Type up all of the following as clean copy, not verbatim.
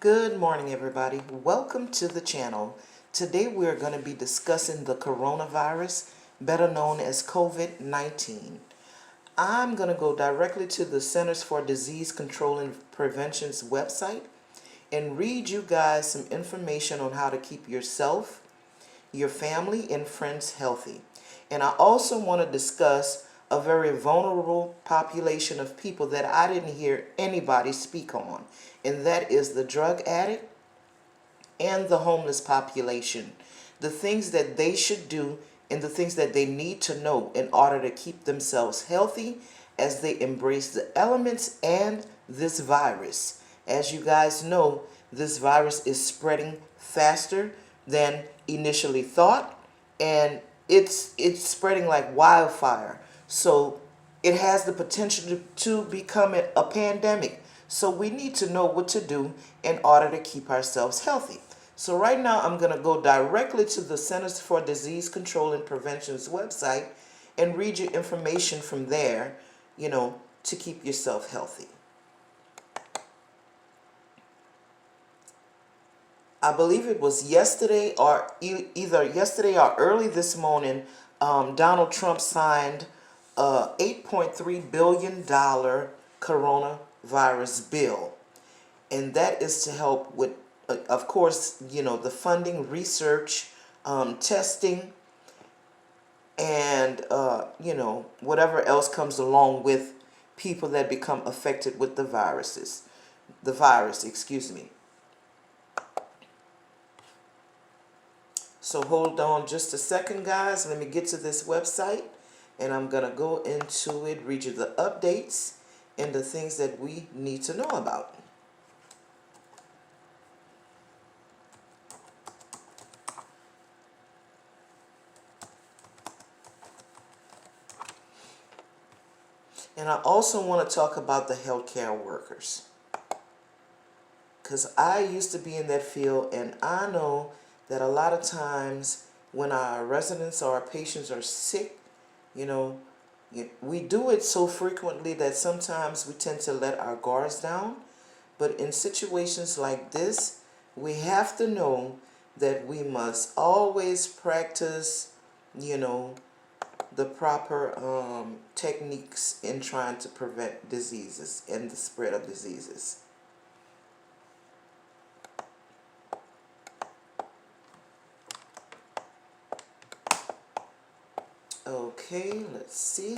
Good morning, everybody. Welcome to the channel. Today we're going to be discussing the coronavirus, better known as COVID-19. I'm going to go directly to the Centers for Disease Control and Prevention's website and read you guys some information on how to keep yourself, your family, and friends healthy. And I also want to discuss a very vulnerable population of people that I didn't hear anybody speak on, and that is the drug addict and the homeless population. The things that they should do and the things that they need to know in order to keep themselves healthy as they embrace the elements and this virus. As you guys know, this virus is spreading faster than initially thought, and it's spreading like wildfire. So it has the potential to become a pandemic. So we need to know what to do in order to keep ourselves healthy. So right now I'm going to go directly to the Centers for Disease Control and Prevention's website and read you information from there, to keep yourself healthy. I believe it was yesterday or either yesterday or early this morning, Donald Trump signed a $8.3 billion coronavirus bill. And that is to help with, of course, the funding, research, testing, and, whatever else comes along with people that become affected with the virus, excuse me. So hold on just a second, guys. Let me get to this website, and I'm going to go into it, read you the updates and the things that we need to know about. And I also want to talk about the healthcare workers, because I used to be in that field, and I know that a lot of times when our residents or our patients are sick, we do it so frequently that sometimes we tend to let our guards down. But in situations like this, we have to know that we must always practice, the proper techniques in trying to prevent diseases and the spread of diseases. Okay, let's see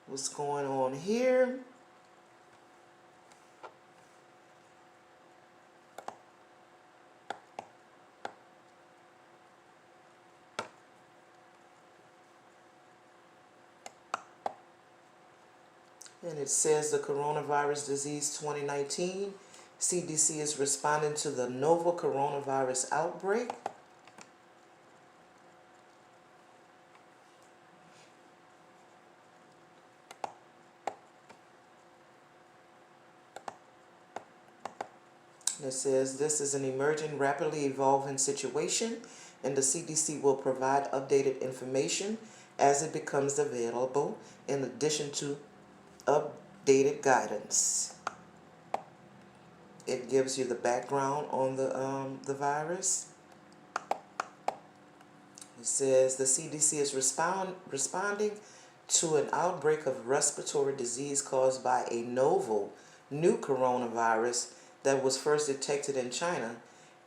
what's going on here. And it says the coronavirus disease 2019, CDC is responding to the novel coronavirus outbreak. It says this is an emerging, rapidly evolving situation, and the CDC will provide updated information as it becomes available, in addition to updated guidance. It gives you the background on the virus. It says the CDC is responding to an outbreak of respiratory disease caused by a novel new coronavirus that was first detected in China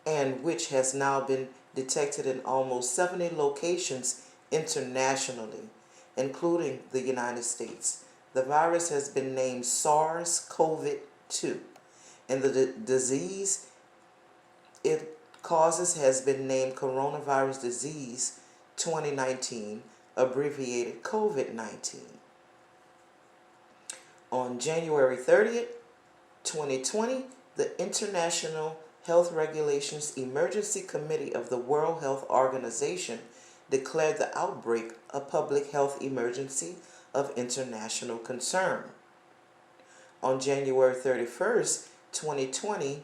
and which has now been detected in almost 70 locations internationally, including the United States. The virus has been named SARS-CoV-2, and the disease it causes has been named coronavirus disease 2019, abbreviated COVID-19. On January 30th, 2020, the International Health Regulations Emergency Committee of the World Health Organization declared the outbreak a public health emergency of international concern. On January 31st, 2020,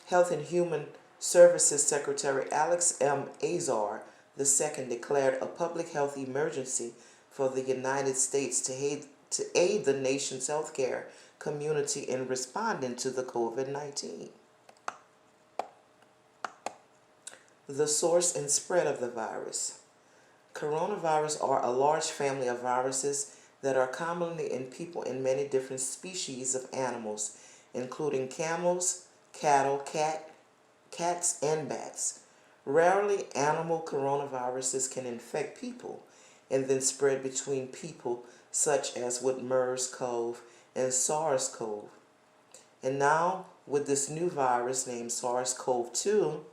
Health and Human Services Secretary Alex M. Azar II declared a public health emergency for the United States to aid the nation's healthcare community in responding to the COVID-19. The source and spread of the virus. Coronavirus are a large family of viruses that are commonly in people in many different species of animals, including camels, cattle, cats, and bats. Rarely, animal coronaviruses can infect people and then spread between people, such as with MERS-CoV and SARS-CoV. And now, with this new virus named SARS-CoV-2,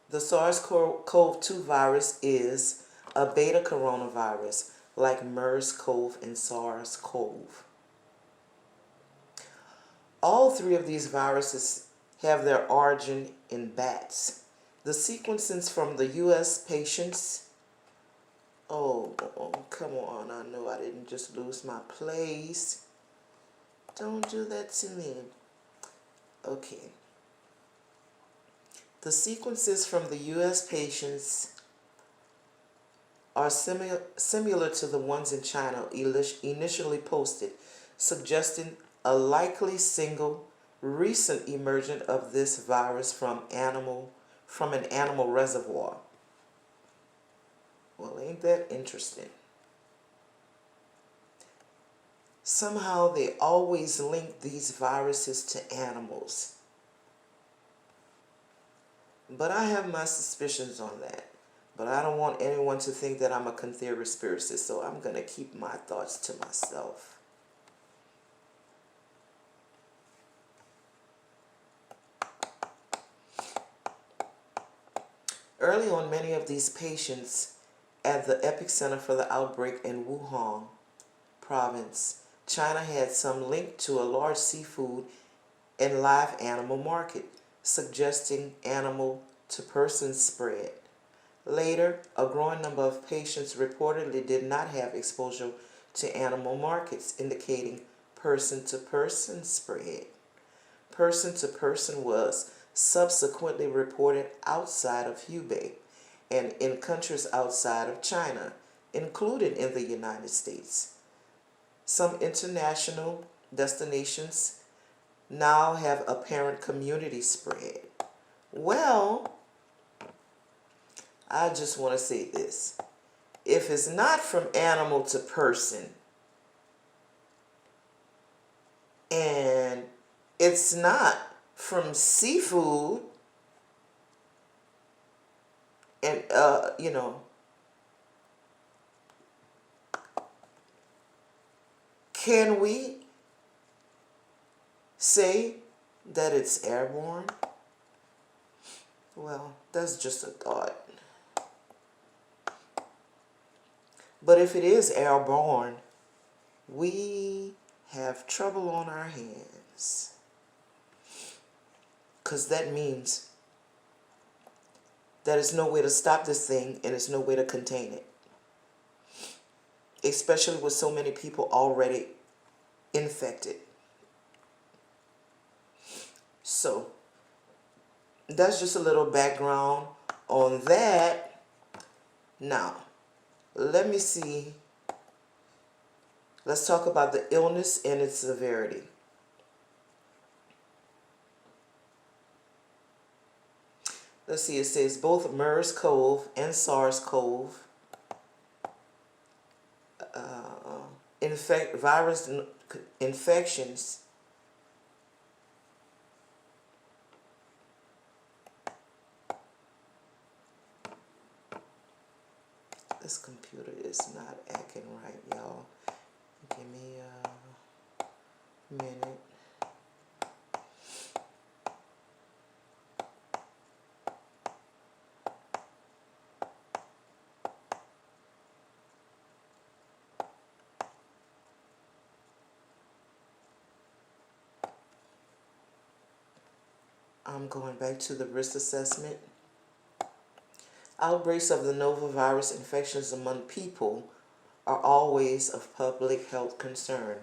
the SARS-CoV-2 virus is a beta coronavirus like MERS-CoV and SARS-CoV. All three of these viruses have their origin in bats. The sequences from the U.S. patients. Oh, come on. I know I didn't just lose my place. Don't do that to me. Okay. The sequences from the U.S. patients are similar to the ones in China initially posted, suggesting a likely single recent emergence of this virus from an animal reservoir. Well, ain't that interesting? Somehow they always link these viruses to animals. But I have my suspicions on that. But I don't want anyone to think that I'm a conspiracist, so I'm going to keep my thoughts to myself. Early on, many of these patients at the epicenter for the outbreak in Wuhan province, China, had some link to a large seafood and live animal market, suggesting animal-to-person spread. Later, a growing number of patients reportedly did not have exposure to animal markets, indicating person-to-person spread. Person-to-person was subsequently reported outside of Hubei and in countries outside of China, including in the United States. Some international destinations now have apparent community spread. Well, I just want to say this. If it's not from animal to person, and it's not from seafood, and, can we say that it's airborne? Well, that's just a thought. But if it is airborne, we have trouble on our hands. Because that means there is no way to stop this thing and there's no way to contain it. Especially with so many people already infected. So, that's just a little background on that. Now, let me see. Let's talk about the illness and its severity. Let's see, it says both MERS-CoV and SARS-CoV virus infections this computer is not acting right, y'all. Give me a minute. I'm going back to the risk assessment. Outbreaks of the novel-virus infections among people are always of public health concern.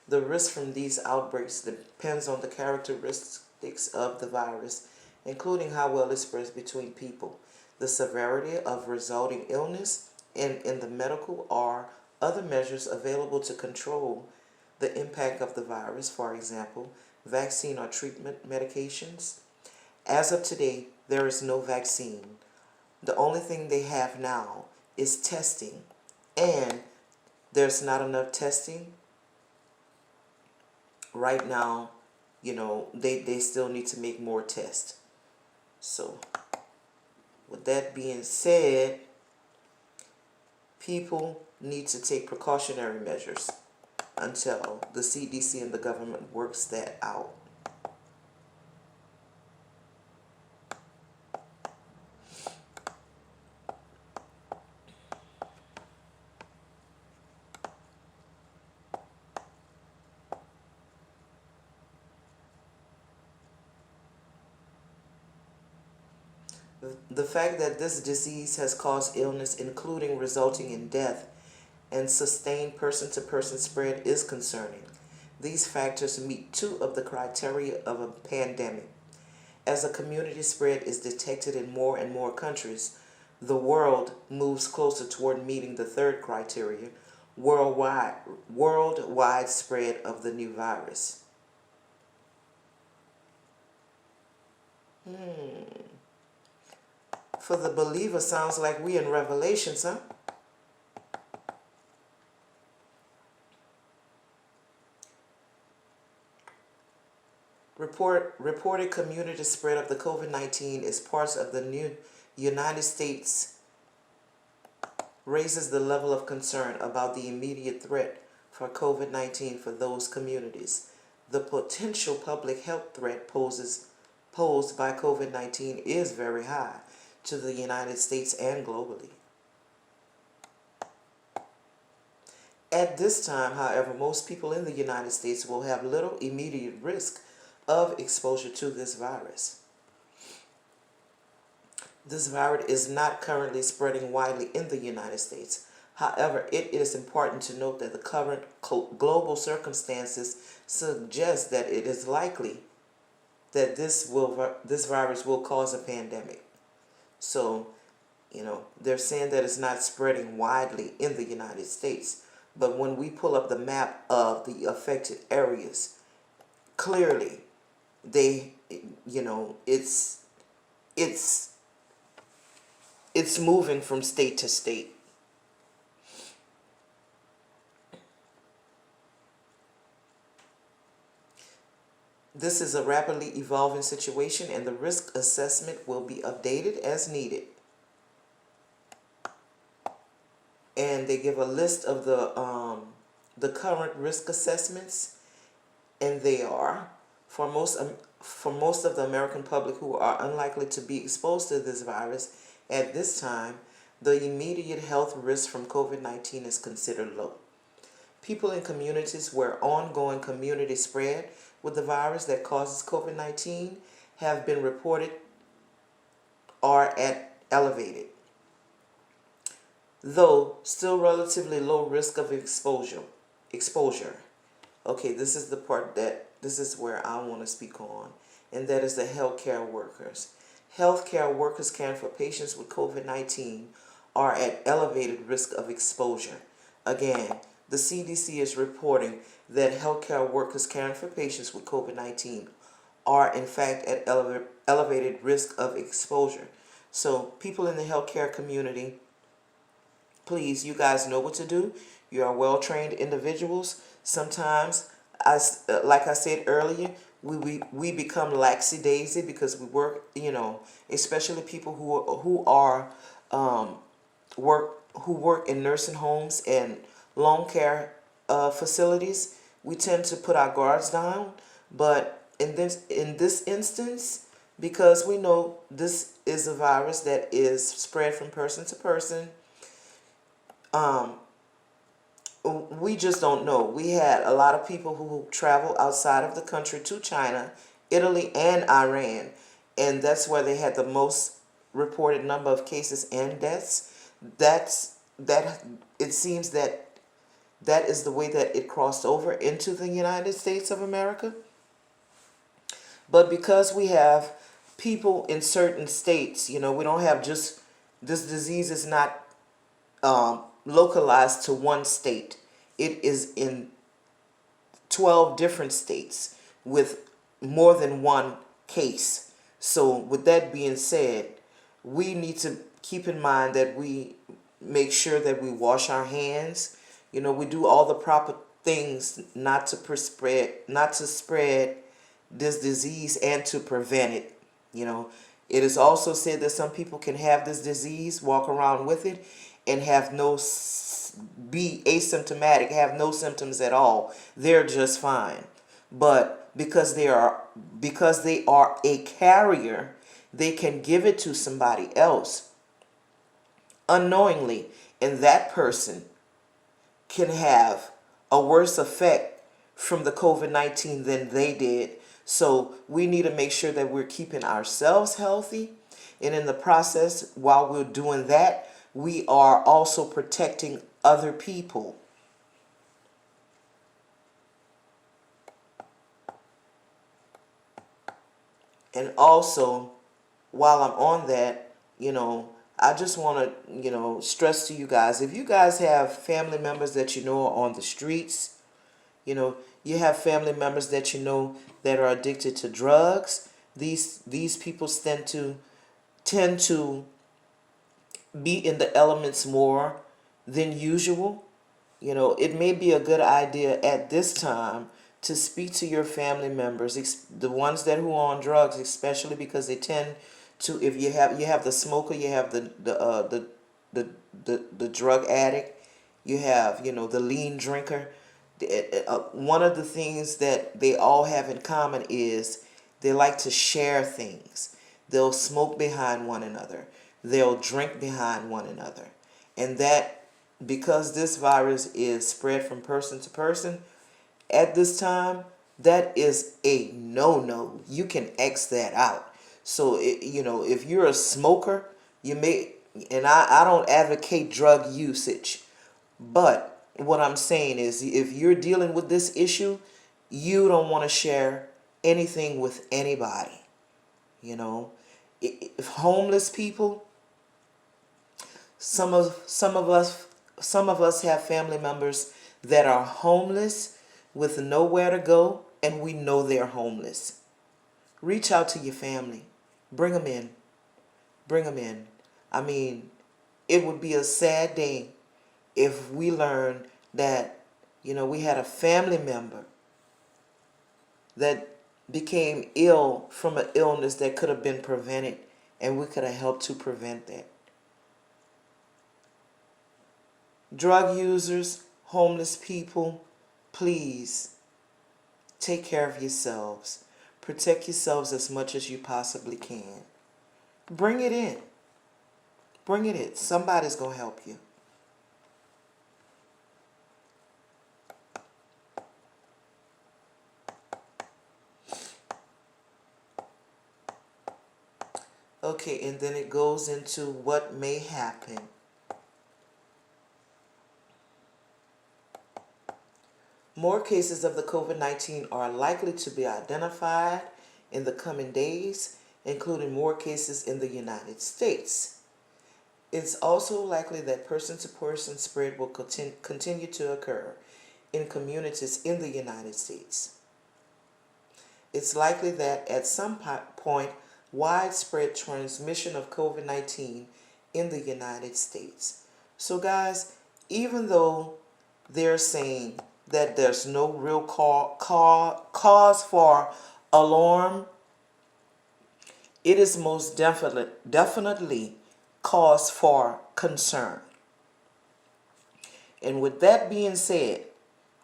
The risk from these outbreaks depends on the characteristics of the virus, including how well it spreads between people, the severity of resulting illness, and in the medical or other measures available to control the impact of the virus, for example, vaccine or treatment medications. As of today, there is no vaccine. The only thing they have now is testing, and there's not enough testing right now. They still need to make more tests. So with that being said, people need to take precautionary measures until the CDC and the government works that out. The fact that this disease has caused illness, including resulting in death and sustained person-to-person spread, is concerning. These factors meet two of the criteria of a pandemic. As a community spread is detected in more and more countries, the world moves closer toward meeting the third criteria, worldwide spread of the new virus. For the believer, sounds like we in Revelations, huh? Reported community spread of the COVID-19 is parts of the new United States raises the level of concern about the immediate threat for COVID-19 for those communities. The potential public health threat posed by COVID-19 is very high to the United States and globally. At this time, however, most people in the United States will have little immediate risk of exposure to this virus. This virus is not currently spreading widely in the United States. However, it is important to note that the current global circumstances suggest that it is likely that this virus will cause a pandemic. So, they're saying that it's not spreading widely in the United States. But when we pull up the map of the affected areas, clearly, it's moving from state to state. This is a rapidly evolving situation, and the risk assessment will be updated as needed. And they give a list of the current risk assessments, and they are for most of the American public who are unlikely to be exposed to this virus at this time. The immediate health risk from COVID-19 is considered low. People in communities where ongoing community spread with the virus that causes COVID-19 have been reported are at elevated, though still relatively low risk of exposure. Okay, this is where I want to speak on, and that is the healthcare workers. Healthcare workers caring for patients with COVID-19 are at elevated risk of exposure. Again, the CDC is reporting that healthcare workers caring for patients with COVID-19 are in fact at elevated risk of exposure. So people in the healthcare community, please, you guys know what to do. You are well-trained individuals. Sometimes, like I said earlier, we become laxy-daisy because we work, especially people who work in nursing homes and long care facilities. We tend to put our guards down, but in this instance, because we know this is a virus that is spread from person to person, we just don't know. We had a lot of people who travel outside of the country to China, Italy, and Iran, and that's where they had the most reported number of cases and deaths. It seems that is the way that it crossed over into the United States of America. But because we have people in certain states, we don't have just, this disease is not localized to one state. It is in 12 different states with more than one case. So with that being said, we need to keep in mind that we make sure that we wash our hands. We do all the proper things not to spread this disease and to prevent it. It is also said that some people can have this disease, walk around with it, and be asymptomatic, have no symptoms at all. They're just fine. But because they are a carrier, they can give it to somebody else unknowingly, and that person can have a worse effect from the COVID-19 than they did. So we need to make sure that we're keeping ourselves healthy. And in the process, while we're doing that, we are also protecting other people. And also, while I'm on that, I just want to, stress to you guys, if you guys have family members that you know are on the streets, you have family members that you know that are addicted to drugs, these people tend to be in the elements more than usual. It may be a good idea at this time to speak to your family members, the ones who are on drugs, especially because they tend to. If you have the smoker, you have the drug addict, you have the lean drinker. One of the things that they all have in common is they like to share things. They'll smoke behind one another. They'll drink behind one another. And that, because this virus is spread from person to person, at this time, that is a no-no. You can X that out. So, if you're a smoker, and I don't advocate drug usage, but what I'm saying is, if you're dealing with this issue, you don't want to share anything with anybody. If homeless people, some of us have family members that are homeless with nowhere to go, and we know they're homeless. Reach out to your family. Bring them in. Bring them in. I mean, it would be a sad day if we learned that, we had a family member that became ill from an illness that could have been prevented, and we could have helped to prevent that. Drug users, homeless people, please take care of yourselves. Protect yourselves as much as you possibly can. Bring it in. Bring it in. Somebody's going to help you. Okay, and then it goes into what may happen. More cases of the COVID-19 are likely to be identified in the coming days, including more cases in the United States. It's also likely that person-to-person spread will continue to occur in communities in the United States. It's likely that at some point, widespread transmission of COVID-19 in the United States. So guys, even though they're saying that there's no real cause for alarm, it is most definitely cause for concern. And with that being said,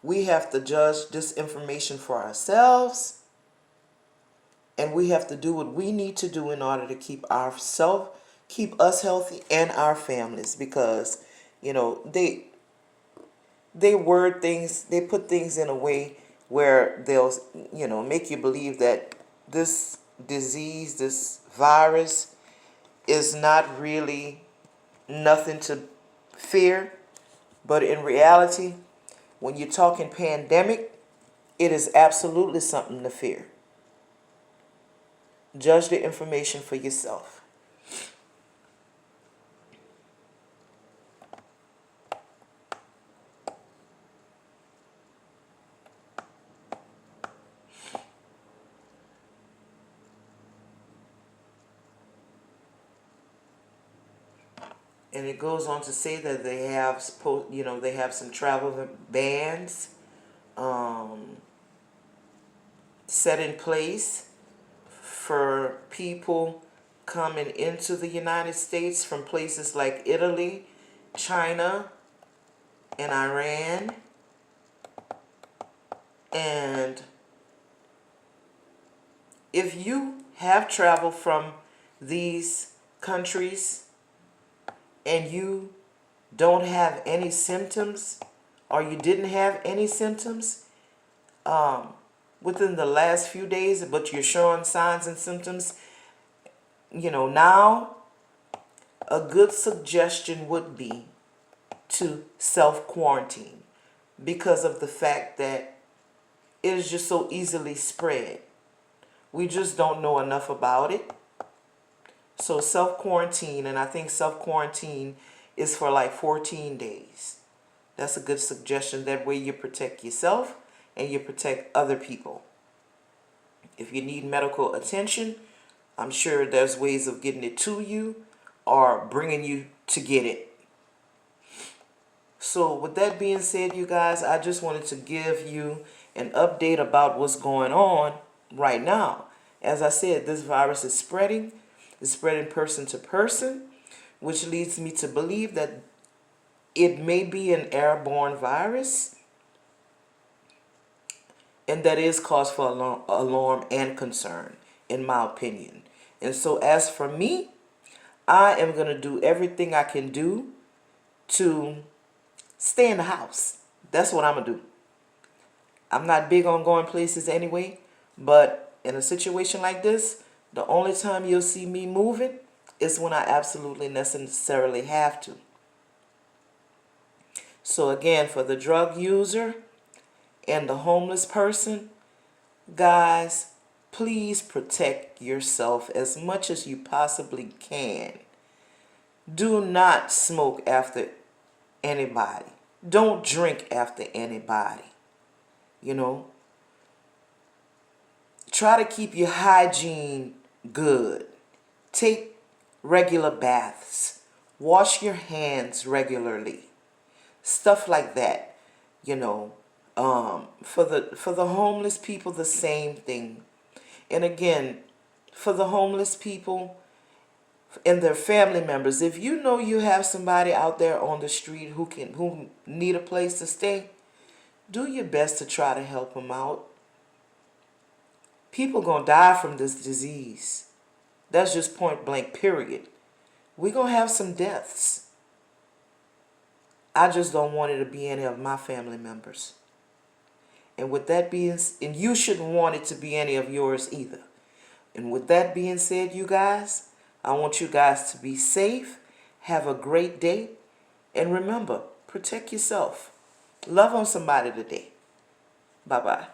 we have to judge this information for ourselves, and we have to do what we need to do in order to keep us healthy and our families, because they word things, they put things in a way where they'll make you believe that this disease, this virus, is not really nothing to fear. But in reality, when you're talking pandemic, it is absolutely something to fear. Judge the information for yourself. And it goes on to say that they have, they have some travel bans set in place for people coming into the United States from places like Italy, China, and Iran. And if you have traveled from these countries and you don't have any symptoms, or you didn't have any symptoms within the last few days, but you're showing signs and symptoms, now a good suggestion would be to self-quarantine, because of the fact that it is just so easily spread. We just don't know enough about it. So self-quarantine, and I think self-quarantine is for like 14 days. That's a good suggestion. That way you protect yourself and you protect other people. If you need medical attention, I'm sure there's ways of getting it to you or bringing you to get it. So with that being said, you guys, I just wanted to give you an update about what's going on right now. As I said, this virus is spreading. It's spreading person to person, which leads me to believe that it may be an airborne virus, and that is cause for alarm and concern, in my opinion. And so as for me, I am going to do everything I can do to stay in the house. That's what I'm going to do. I'm not big on going places anyway, but in a situation like this, the only time you'll see me moving is when I absolutely necessarily have to. So again, for the drug user and the homeless person, guys, please protect yourself as much as you possibly can. Do not smoke after anybody. Don't drink after anybody. Try to keep your hygiene good. Take regular baths. Wash your hands regularly. Stuff like that. For the homeless people, the same thing. And again, for the homeless people and their family members, if you know you have somebody out there on the street who need a place to stay, do your best to try to help them out. People gonna die from this disease. That's just point blank, period. We're gonna have some deaths. I just don't want it to be any of my family members. And with that being, and you shouldn't want it to be any of yours either. And with that being said, you guys, I want you guys to be safe. Have a great day. And remember, protect yourself. Love on somebody today. Bye-bye.